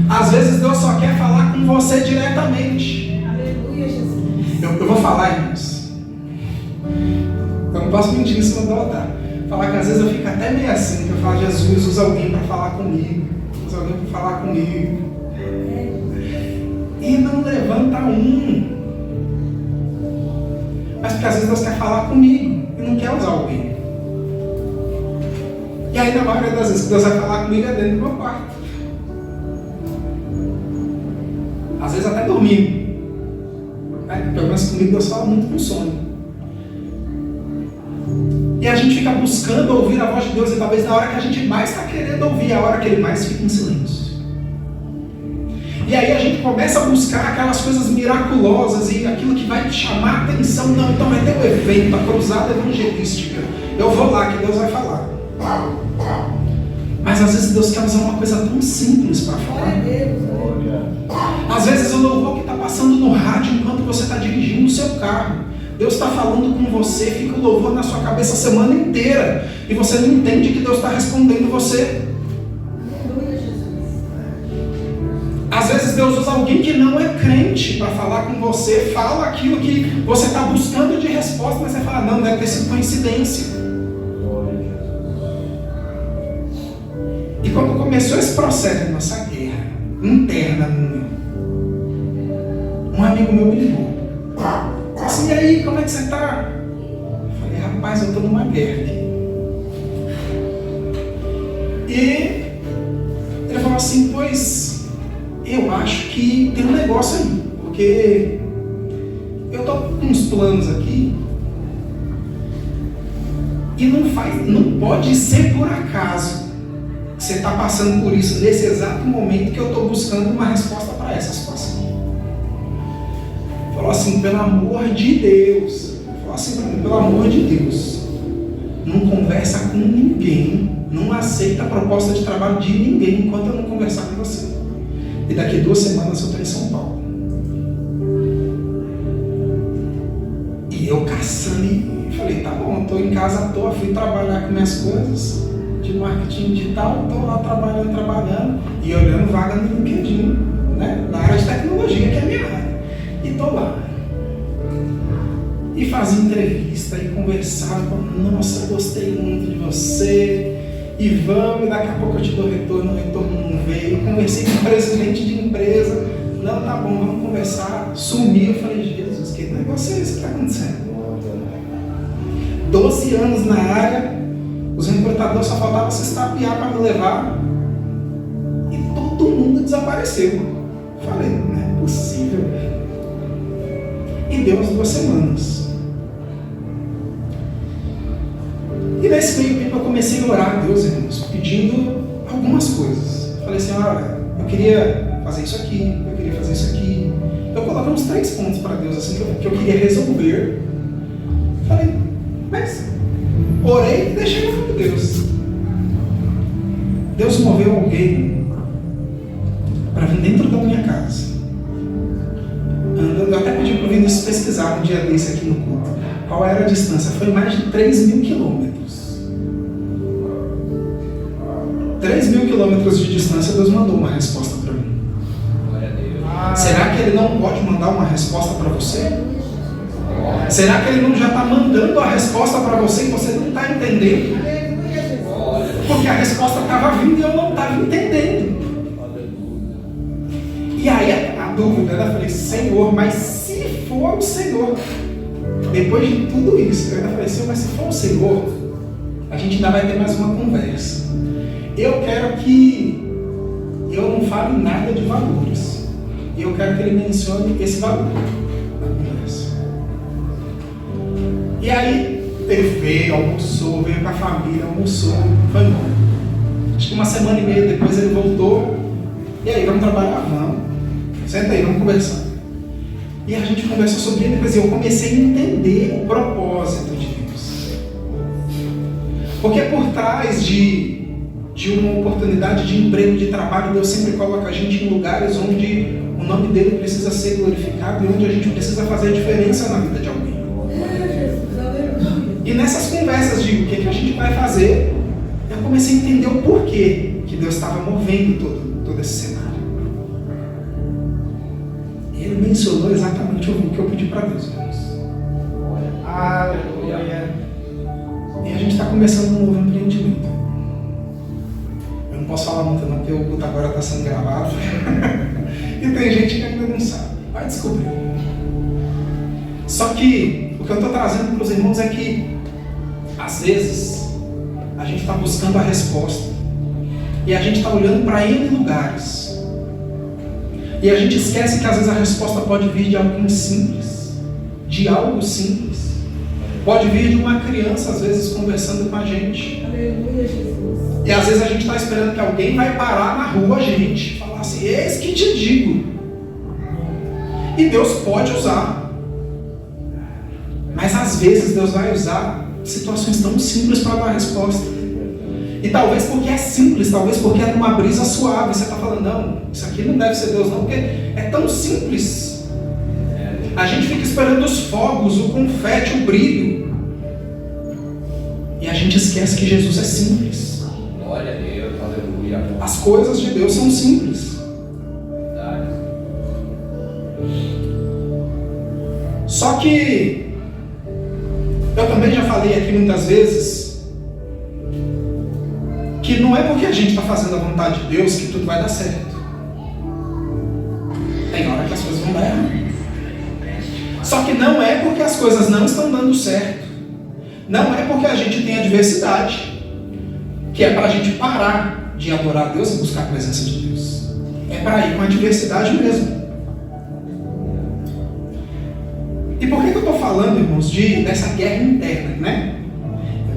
Às vezes Deus só quer falar com você diretamente. Aleluia, Jesus. Eu vou falar, irmãos. Eu não posso mentir em cima do altar. Falar que às vezes eu fico até meio assim, que eu falo, Jesus, usa alguém para falar comigo. Usa alguém para falar comigo. E não levanta um. Mas porque às vezes Deus quer falar comigo e não quer usar alguém. E aí na maioria das vezes que Deus vai falar comigo é dentro do meu quarto. Às vezes até dormindo. Pelo menos comigo Deus fala muito com sono. E a gente fica buscando ouvir a voz de Deus, e talvez na hora que a gente mais está querendo ouvir, é a hora que Ele mais fica em silêncio. E aí a gente começa a buscar aquelas coisas miraculosas e aquilo que vai chamar a atenção. Não, então vai ter um evento, a cruzada evangelística. Eu vou lá que Deus vai falar. Mas às vezes Deus quer usar uma coisa tão simples para falar. Às vezes o louvor que está passando no rádio enquanto você está dirigindo o seu carro. Deus está falando com você, fica o louvor na sua cabeça a semana inteira. E você não entende que Deus está respondendo você. Às vezes Deus usa alguém que não é crente para falar com você, fala aquilo que você está buscando de resposta, mas você fala, não, deve ter sido coincidência. E quando começou esse processo de nossa guerra interna, um amigo meu me ligou. Assim, e aí, como é que você está? Eu falei, rapaz, eu estou numa guerra aqui. E ele falou assim, pois eu acho que tem um negócio aí, porque eu estou com uns planos aqui e não pode ser por acaso que você está passando por isso nesse exato momento que eu estou buscando uma resposta para essa situação. Falou assim, pelo amor de Deus, falou assim para mim, pelo amor de Deus, não conversa com ninguém, não aceita a proposta de trabalho de ninguém enquanto eu não conversar com você. E daqui 2 semanas eu estou em São Paulo. E eu caçando e falei, tá bom, estou em casa à toa, fui trabalhar com minhas coisas de marketing digital, estou lá trabalhando e olhando vaga no LinkedIn, né, na área de tecnologia, que é a minha área. E estou lá. E fazia entrevista e conversava, nossa, gostei muito de você. e vamos, e daqui a pouco eu te dou retorno, o retorno não veio. Eu conversei com o presidente de empresa, não, tá bom, vamos conversar. Sumiu, eu falei, Jesus, que negócio é esse que está acontecendo? 12 anos na área, os recrutadores só faltavam se estapear para me levar e todo mundo desapareceu. Eu falei, não é possível. E deu umas 2 semanas. E nesse meio tempo eu comecei a orar a Deus, irmãos, pedindo algumas coisas. Eu falei assim, olha, eu queria fazer isso aqui, eu queria fazer isso aqui. Eu coloquei uns 3 pontos para Deus assim que eu queria resolver. Eu falei, mas orei e deixei na mão de Deus. Deus moveu alguém para vir dentro da minha casa. Andando, eu até pedi para o Vinícius pesquisar um dia desse aqui no culto. Qual era a distância? Foi mais de 3.000 quilômetros. 3.000 quilômetros de distância, Deus mandou uma resposta para mim. Será que Ele não pode mandar uma resposta para você? Será que Ele não já está mandando a resposta para você e você não está entendendo? Porque a resposta estava vindo e eu não estava entendendo. E aí a dúvida, eu falei, Senhor, mas se for o Senhor, depois de tudo isso, eu ainda falei, Senhor, mas se for o Senhor, a gente ainda vai ter mais uma conversa. Eu quero que eu não fale nada de valores. Eu quero que Ele mencione esse valor na conversa. E aí, ele veio, almoçou, veio com a família, almoçou, foi embora. Acho que 1 semana e meia depois ele voltou. E aí, vamos trabalhar? Vamos. Senta aí, vamos conversar. E a gente conversou sobre ele, depois eu comecei a entender o propósito de Deus. Porque por trás de uma oportunidade de emprego, de trabalho, Deus sempre coloca a gente em lugares onde o nome dele precisa ser glorificado e onde a gente precisa fazer a diferença na vida de alguém. E nessas conversas de o que a gente vai fazer, eu comecei a entender o porquê que Deus estava movendo todo esse cenário. E Ele mencionou exatamente o que eu pedi para Deus. Aleluia. E a gente está começando um novo empreendimento. Eu não posso falar muito não, porque o culto agora está sendo gravado. E tem gente que ainda não sabe. Vai descobrir. Só que o que eu estou trazendo para os irmãos é que às vezes a gente está buscando a resposta e a gente está olhando para N lugares e a gente esquece que às vezes a resposta pode vir de algo simples, de algo simples, pode vir de uma criança às vezes conversando com a gente. Aleluia, Jesus. E às vezes a gente está esperando que alguém vai parar na rua a gente, falar assim, eis que te digo. E Deus pode usar, mas às vezes Deus vai usar situações tão simples para dar a resposta. E talvez porque é simples, talvez porque é numa brisa suave, você está falando, não, isso aqui não deve ser Deus não, porque é tão simples. A gente fica esperando os fogos, o confete, o brilho, e a gente esquece que Jesus é simples. Glória a Deus, aleluia. As coisas de Deus são simples. Só que eu também já falei aqui muitas vezes que não é porque a gente está fazendo a vontade de Deus que tudo vai dar certo. Tem hora que as coisas vão dar errado. Só que não é porque as coisas não estão dando certo. Não é porque a gente tem adversidade que é para a gente parar de adorar a Deus e buscar a presença de Deus. É para ir com a adversidade mesmo. E por que eu estou falando, irmãos, dessa guerra interna, né?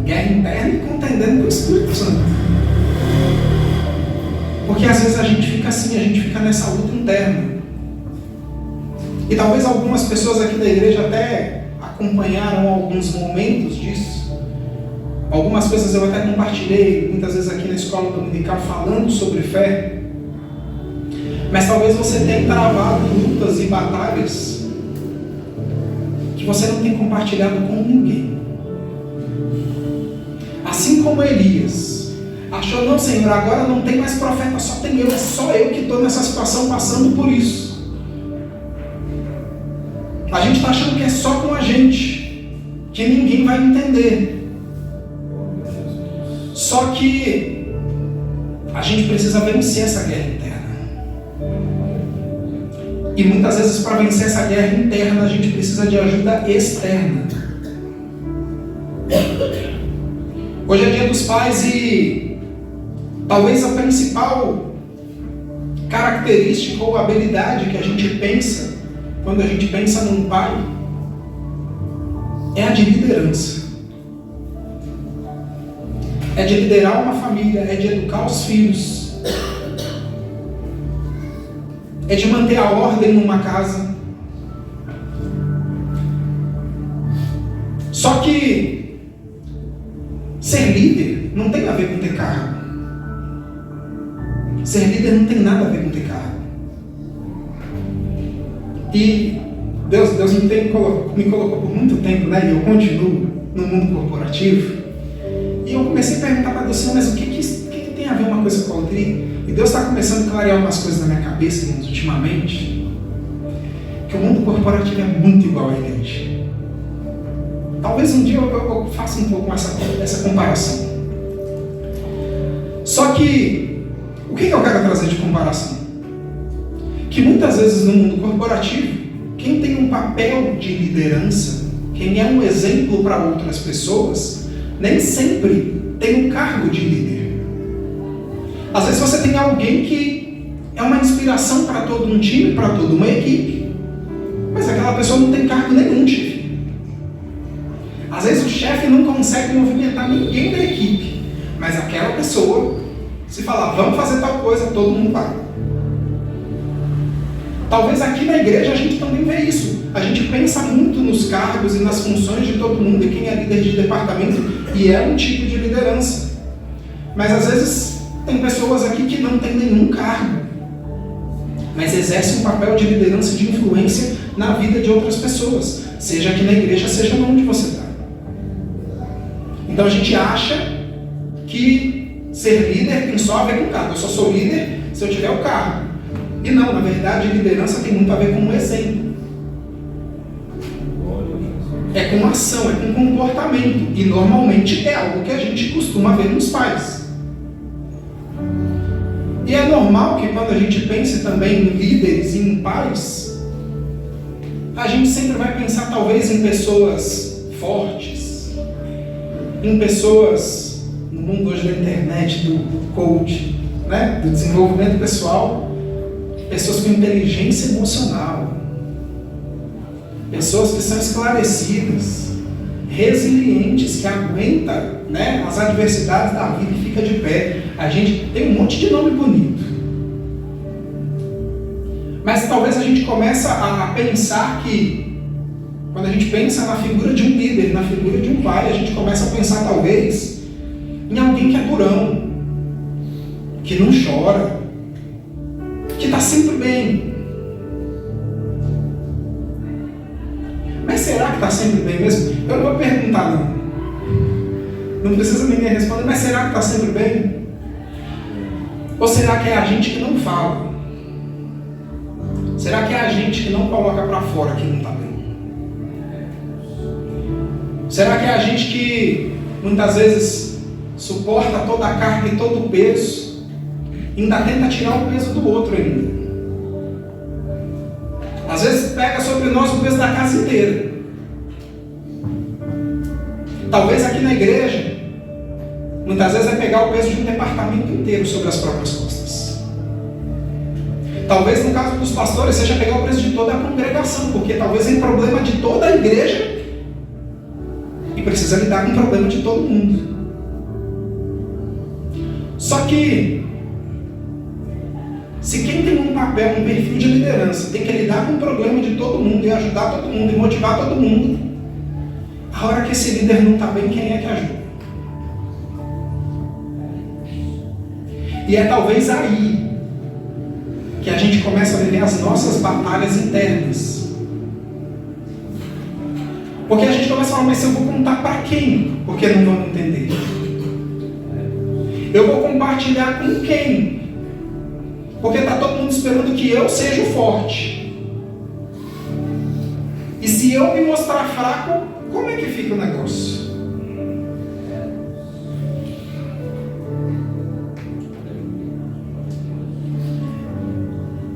Guerra interna e contendendo com o Espírito Santo. Porque às vezes a gente fica assim, a gente fica nessa luta interna. E talvez algumas pessoas aqui da igreja até acompanharam alguns momentos disso. Algumas coisas eu até compartilhei, muitas vezes aqui na escola dominical, falando sobre fé. Mas talvez você tenha travado lutas e batalhas que você não tem compartilhado com ninguém. Assim como Elias achou, não, Senhor, agora não tem mais profeta, só tem eu, é só eu que estou nessa situação passando por isso. A gente está achando que é só com a gente, que ninguém vai entender. Só que a gente precisa vencer essa guerra interna. E muitas vezes, para vencer essa guerra interna, a gente precisa de ajuda externa. Hoje é Dia dos Pais e talvez a principal característica ou habilidade que a gente pensa quando a gente pensa num pai é a de liderança. É de liderar uma família, é de educar os filhos, é de manter a ordem numa casa. Só que ser líder não tem a ver com ter cargo. Ser líder não tem nada a ver com ter cargo. E Deus me colocou por muito tempo, né? E eu continuo no mundo corporativo. E eu comecei a perguntar para Deus, mas o que tem a ver uma coisa com a outra? E Deus está começando a clarear umas coisas na minha cabeça, irmãos, ultimamente, que o mundo corporativo é muito igual à igreja. Talvez um dia eu faça um pouco essa comparação. Só que, o que eu quero trazer de comparação? Que muitas vezes no mundo corporativo, quem tem um papel de liderança, quem é um exemplo para outras pessoas, nem sempre tem um cargo de líder. Às vezes você tem alguém que é uma inspiração para todo um time, para toda uma equipe, mas aquela pessoa não tem cargo nenhum, chefe. Às vezes o chefe não consegue movimentar ninguém da equipe, mas aquela pessoa, se falar, vamos fazer tal coisa, todo mundo vai. Talvez aqui na igreja a gente também vê isso. A gente pensa muito nos cargos e nas funções de todo mundo, e quem é líder de departamento, e é um tipo de liderança. Mas às vezes tem pessoas aqui que não têm nenhum cargo, mas exercem um papel de liderança, de influência na vida de outras pessoas, seja aqui na igreja, seja onde você está. Então a gente acha que ser líder tem só a ver com cargo. Eu só sou líder se eu tiver o cargo. E não, na verdade, liderança tem muito a ver com um exemplo. É com ação, é com comportamento. E normalmente é algo que a gente costuma ver nos pais. E é normal que quando a gente pense também em líderes e em pais, a gente sempre vai pensar talvez em pessoas fortes, em pessoas, no mundo hoje da internet, do coach, né? Do desenvolvimento pessoal, pessoas com inteligência emocional, pessoas que são esclarecidas, resilientes, que aguentam, né, as adversidades da vida e fica de pé. A gente tem um monte de nome bonito. Mas talvez a gente comece a pensar que, quando a gente pensa na figura de um líder, na figura de um pai, a gente começa a pensar talvez em alguém que é durão, que não chora, que está sempre bem. Mas será que está sempre bem mesmo? Eu não vou perguntar não. Não precisa ninguém responder, mas será que está sempre bem? Ou será que é a gente que não fala? Será que é a gente que não coloca para fora que não está bem? Será que é a gente que muitas vezes suporta toda a carga e todo o peso, e ainda tenta tirar o peso do outro ainda? Às vezes pega sobre nós o peso da casa inteira. Talvez aqui na igreja, muitas vezes é pegar o peso de um departamento inteiro sobre as próprias costas. Talvez no caso dos pastores seja pegar o peso de toda a congregação, porque talvez é um problema de toda a igreja e precisa lidar com o problema de todo mundo. Só que, se quem tem um papel, um perfil de liderança, tem que lidar com o problema de todo mundo e ajudar todo mundo e motivar todo mundo, a hora que esse líder não está bem, quem é que ajuda? E é talvez aí que a gente começa a viver as nossas batalhas internas. Porque a gente começa a falar, mas eu vou contar para quem? Porque não vão entender. Eu vou compartilhar com quem? Porque está todo mundo esperando que eu seja o forte. E se eu me mostrar fraco, como é que fica o negócio?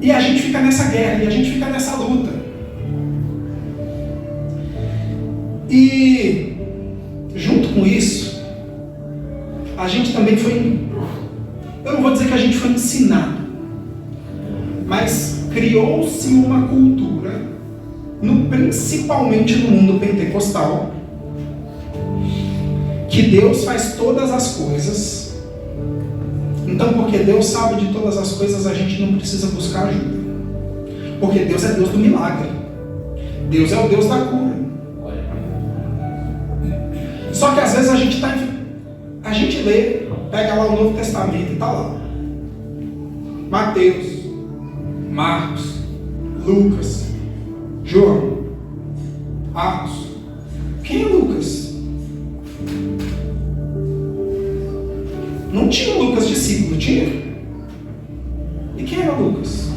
E a gente fica nessa guerra, e a gente fica nessa luta. E junto com isso, a gente também foi, eu não vou dizer que a gente foi ensinado, mas criou-se uma cultura, principalmente no mundo pentecostal, que Deus faz todas as coisas. Então, porque Deus sabe de todas as coisas, a gente não precisa buscar ajuda. Porque Deus é Deus do milagre. Deus é o Deus da cura. Só que às vezes a gente lê, pega lá o Novo Testamento e está lá. Mateus, Marcos, Lucas, João, Atos. Quem é Lucas? Não tinha Lucas discípulo, tinha? E quem era Lucas?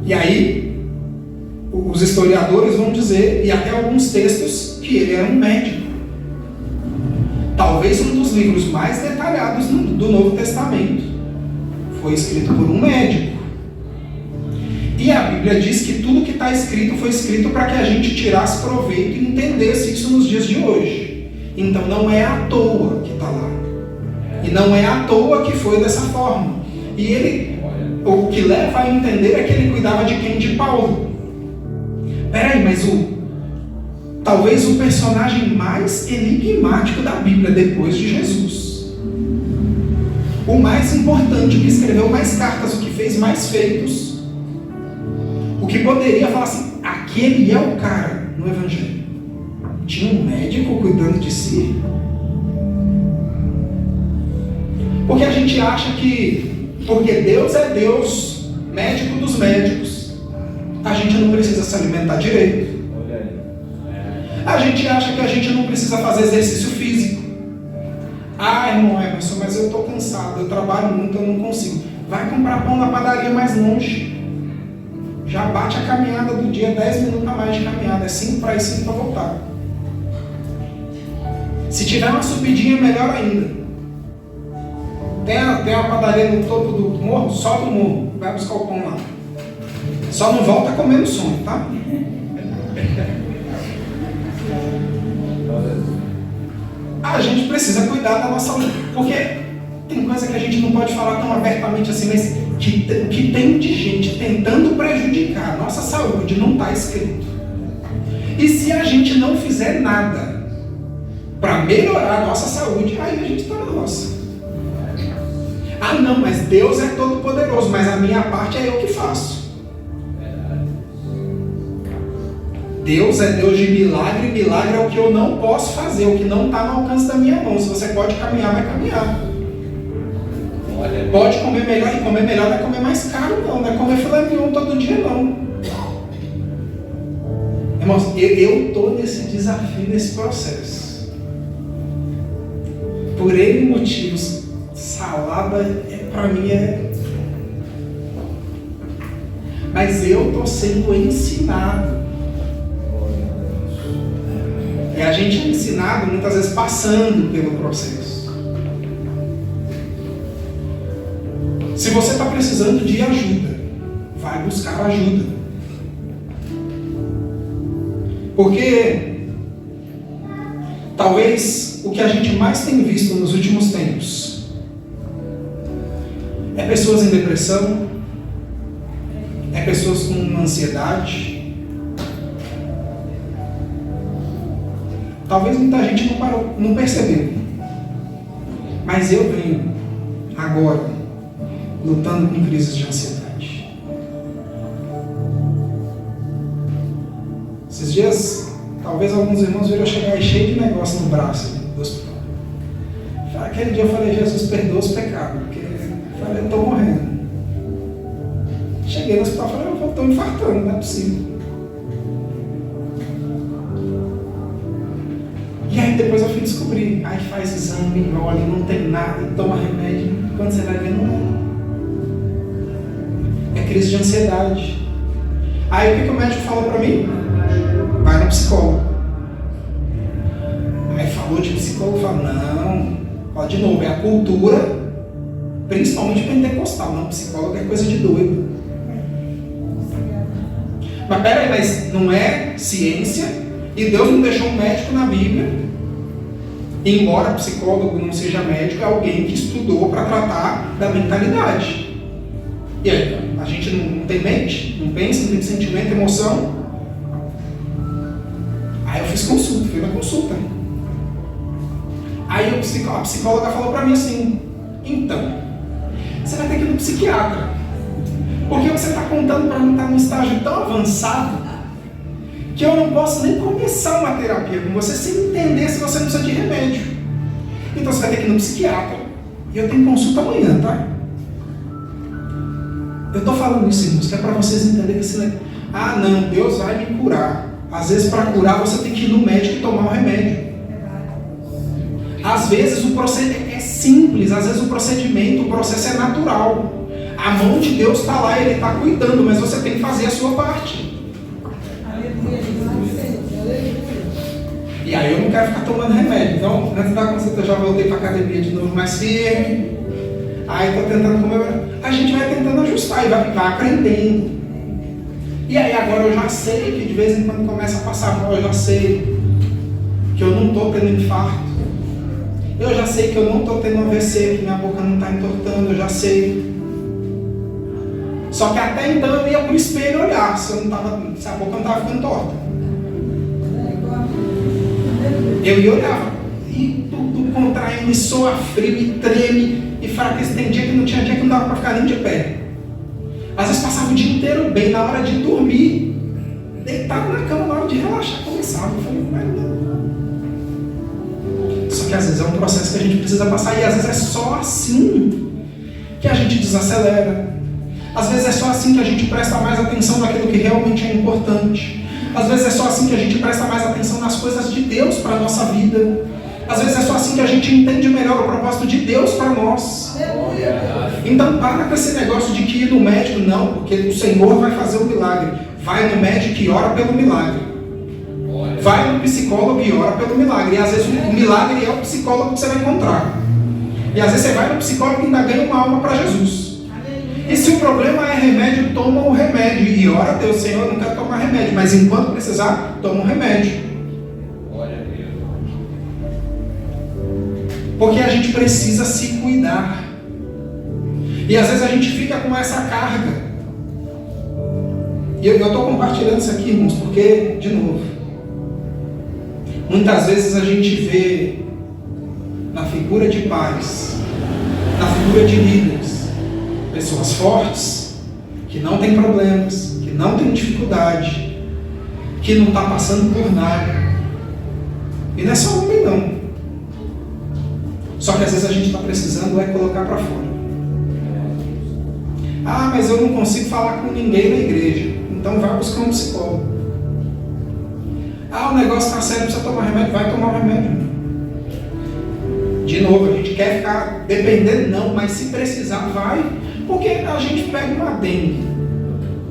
E aí, os historiadores vão dizer, e até alguns textos, que ele era um médico. Talvez um dos livros mais detalhados do Novo Testamento. Foi escrito por um médico. E a Bíblia diz que tudo que está escrito foi escrito para que a gente tirasse proveito e entendesse isso nos dias de hoje. Então não é à toa que está lá. E não é à toa que foi dessa forma. E ele, o que leva a entender é que ele cuidava de quem? De Paulo. Peraí, mas talvez o personagem mais enigmático da Bíblia depois de Jesus. O mais importante, o que escreveu mais cartas, o que fez mais feitos. O que poderia falar assim, aquele é o cara no Evangelho. Tinha um médico cuidando de si. Porque a gente acha que, porque Deus é Deus, médico dos médicos, a gente não precisa se alimentar direito. A gente acha que a gente não precisa fazer exercício físico. Ah, irmão Emerson, mas eu estou cansado, eu trabalho muito, eu não consigo. Vai comprar pão na padaria mais longe. Já bate a caminhada do dia, 10 minutos a mais de caminhada. É 5 para ir, 5 para voltar. Se tiver uma subidinha, melhor ainda. Tem uma padaria no topo do morro, sobe o morro, vai buscar o pão lá. Só não volta comendo som, tá? A gente precisa cuidar da nossa saúde, porque tem coisa que a gente não pode falar tão abertamente assim, mas que tem de gente tentando prejudicar a nossa saúde não está escrito. E se a gente não fizer nada para melhorar a nossa saúde, aí a gente está na nossa. Ah não, mas Deus é todo poderoso, mas a minha parte é eu que faço. Deus é Deus de milagre, milagre é o que eu não posso fazer, o que não está no alcance da minha mão. Se você pode caminhar, vai caminhar. Pode comer melhor, e comer melhor não é comer mais caro não é comer filé mignon todo dia não. Irmãos, eu estou nesse desafio, nesse processo. Por N motivos, salada para mim é... Mas eu estou sendo ensinado. E a gente é ensinado muitas vezes passando pelo processo. Se você está precisando de ajuda, vai buscar ajuda. Porque talvez o que a gente mais tem visto nos últimos tempos é pessoas em depressão, é pessoas com ansiedade. Talvez muita gente não percebeu. Mas eu venho agora lutando com crises de ansiedade. Esses dias, talvez alguns irmãos viram chegar aí cheio de negócio no braço do hospital. Aquele dia eu falei, Jesus, perdoa os pecados, porque eu falei, eu estou morrendo. Cheguei no hospital e falei, eu estou infartando, não é possível. E aí depois eu fui descobrir, aí faz exame, olha, não tem nada, toma remédio, quando você vai ver, não é crise de ansiedade. Aí o que o médico falou pra mim? Vai no psicólogo. Aí falou de psicólogo, falou, não, fala de novo, é a cultura Principalmente pentecostal, não, psicólogo é coisa de doido. Mas peraí, mas não é ciência e Deus não deixou um médico na Bíblia, embora psicólogo não seja médico, é alguém que estudou para tratar da mentalidade. E aí, a gente não tem mente, não pensa, não tem sentimento, emoção. Aí eu fiz consulta, fui na consulta. Aí a psicóloga falou para mim assim, então, você vai ter que ir no psiquiatra. Porque você está contando para mim estar num estágio tão avançado que eu não posso nem começar uma terapia com você sem entender se você não precisa de remédio. Então você vai ter que ir no psiquiatra. E eu tenho consulta amanhã, tá? Eu estou falando isso, irmãos, que é para vocês entenderem que ah, não, Deus vai me curar. Às vezes para curar você tem que ir no médico e tomar o remédio. Às vezes o procedimento é simples, às vezes o processo é natural. A mão de Deus está lá, Ele está cuidando, mas você tem que fazer a sua parte. E aí eu não quero ficar tomando remédio. Então, antes da consulta eu já voltei para a academia de novo mais firme. Aí estou tentando comer. A gente vai tentando ajustar e vai aprendendo. E aí agora eu já sei que de vez em quando começa a passar mal, eu já sei que eu não estou tendo infarto. Eu já sei que eu não estou tendo AVC, que minha boca não está entortando, eu já sei. Só que até então eu ia para o espelho olhar se a boca não estava ficando torta. Eu ia olhar e tudo contraindo, e soa frio, e treme, e fraqueza. Tem dia que não tinha dia que não dava para ficar nem de pé. Às vezes passava o dia inteiro bem, na hora de dormir, deitado na cama, na hora de relaxar, começava. Eu falei, mas não. Só que às vezes é um processo que a gente precisa passar, e às vezes é só assim que a gente desacelera. Às vezes é só assim que a gente presta mais atenção naquilo que realmente é importante. Às vezes é só assim que a gente presta mais atenção nas coisas de Deus para a nossa vida. Às vezes é só assim que a gente entende melhor o propósito de Deus para nós. Então para com esse negócio de que ir no médico, não, porque o Senhor vai fazer o milagre. Vai no médico e ora pelo milagre. Vai no psicólogo e ora pelo milagre. E às vezes o milagre é o psicólogo que você vai encontrar. E às vezes você vai no psicólogo e ainda ganha uma alma para Jesus. E se o problema é remédio, toma o remédio. E ora a Deus, Senhor, eu não quero tomar remédio, mas enquanto precisar, toma um remédio. Glória a Deus. Porque a gente precisa se cuidar. E às vezes a gente fica com essa carga. E eu estou compartilhando isso aqui, irmãos, porque, de novo, muitas vezes a gente vê na figura de pais, na figura de líderes, pessoas fortes, que não têm problemas, que não têm dificuldade, que não está passando por nada. E não é só homem não. Só que às vezes a gente está precisando colocar para fora. Ah, mas eu não consigo falar com ninguém na igreja. Então vai buscar um psicólogo. Ah, o negócio está sério, precisa tomar remédio. Vai tomar o remédio. De novo, a gente quer ficar dependendo, não, mas se precisar, vai. Porque a gente pega uma dengue,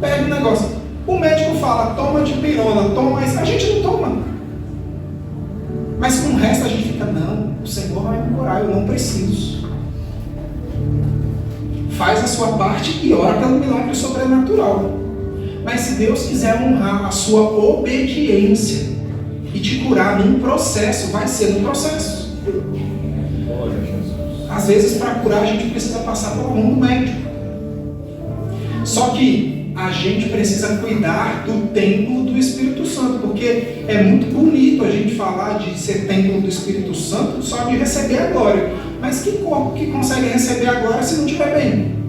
pega um negócio. O médico fala, toma dipirona, toma isso. A gente não toma. Mas com o resto a gente fica, não, o Senhor vai me curar, eu não preciso. Faz a sua parte e ora pelo milagre sobrenatural. Mas se Deus quiser honrar a sua obediência e te curar num processo, vai ser num processo. Às vezes, para curar, a gente precisa passar pela mão do médico. Só que a gente precisa cuidar do templo do Espírito Santo, porque é muito bonito a gente falar de ser templo do Espírito Santo só de receber a glória. Mas que corpo que consegue receber a glória se não estiver bem?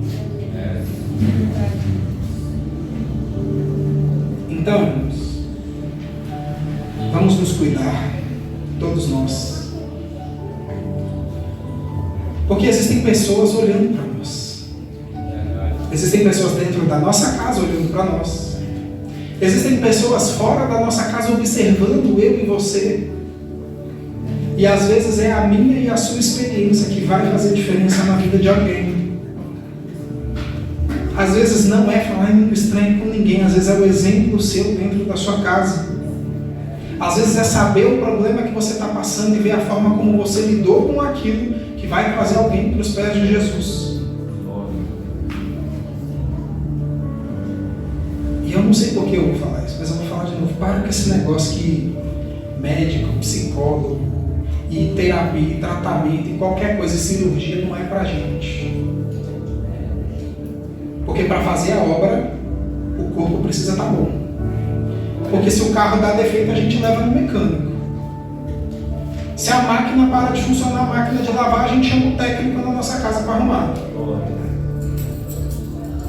Então, irmãos, vamos nos cuidar, todos nós. Porque existem pessoas olhando para nós. Existem pessoas dentro da nossa casa olhando para nós. Existem pessoas fora da nossa casa observando eu e você. E às vezes é a minha e a sua experiência que vai fazer diferença na vida de alguém. Às vezes não é falar em língua estranha com ninguém, às vezes é o exemplo seu dentro da sua casa. Às vezes é saber o problema que você está passando e ver a forma como você lidou com aquilo que vai trazer alguém para os pés de Jesus. não sei por que eu vou falar isso, mas eu vou falar de novo. Para com esse negócio que médico, psicólogo, e terapia, e tratamento, e qualquer coisa, cirurgia não é pra gente. Porque para fazer a obra, o corpo precisa estar bom. Porque se o carro dá defeito, a gente leva no mecânico. Se a máquina para de funcionar, a máquina de lavar, a gente chama o técnico na nossa casa para arrumar.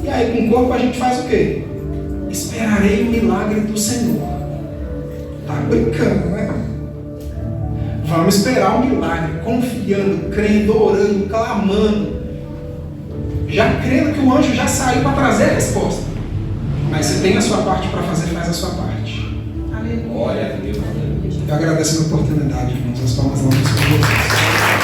E aí com o corpo a gente faz o quê? Esperarei o milagre do Senhor. Tá brincando, né? Vamos esperar o milagre, confiando, crendo, orando, clamando. Já crendo que o anjo já saiu para trazer a resposta. Mas você tem a sua parte para fazer, faz a sua parte. Aleluia. Glória a Deus. Eu agradeço a oportunidade, irmãos. As palmas lá para vocês.